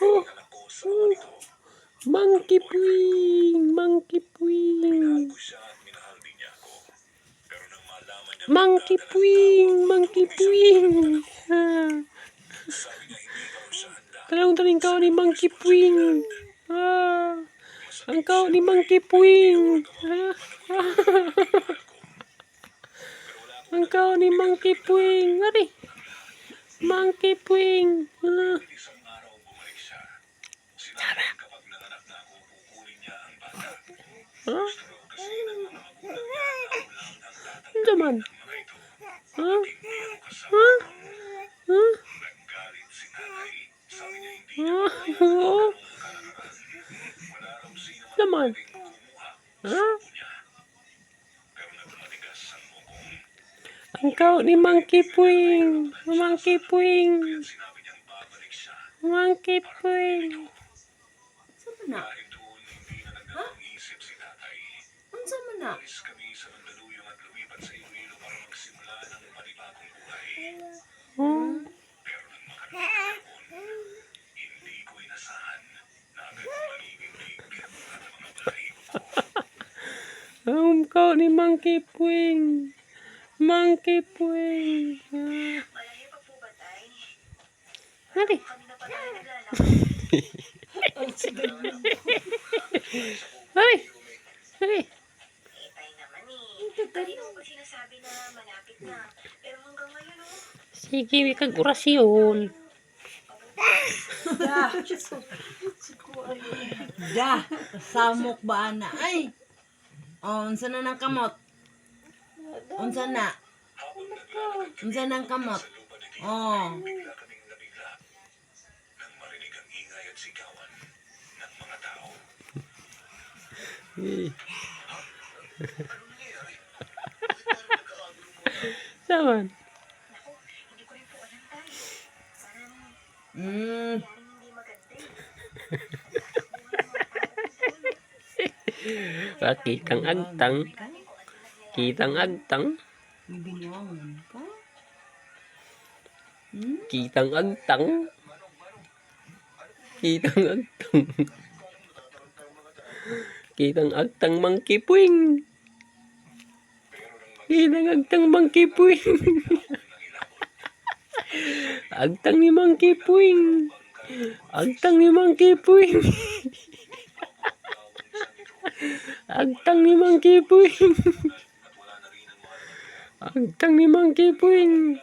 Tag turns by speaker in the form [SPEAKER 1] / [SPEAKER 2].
[SPEAKER 1] Oh, oh. Monkey Puwing! Monkey Puwing! Monkey Puwing! Monkey Puwing! Talong-taling kao ni Monkey Puwing! Ang kao ni Monkey Puwing! Ang kao ni Monkey Puwing! Ari! Monkey Puwing! Tara! Ano man? Naman. Ang kao ni Monkey Puwing. Monkey Puwing. Monkey Puwing.
[SPEAKER 2] Saan na? Ha? Unsa man na?
[SPEAKER 1] Ang kao ni Monkey Puwing. Monkey Puwing. Hari. Hari. Hari. Sige, may kag-orasyon.
[SPEAKER 2] Da, samok ba na? Ay! Oh, unsa na ng kamot? Unsa na? Unsa ng kamot? Oh.
[SPEAKER 1] Saman. Kitang agtang. Kitang agtang.
[SPEAKER 2] Binuangan ka?
[SPEAKER 1] Kitang agtang. Kitang agtang. Kitang agtang Monkey Puwing. Kitang agtang Monkey Puwing. Agtang ni Monkey Puwing. Agtang ni Monkey Puwing. Agtang ni Monkey Puwing. Agtang ni Monkey Puwing.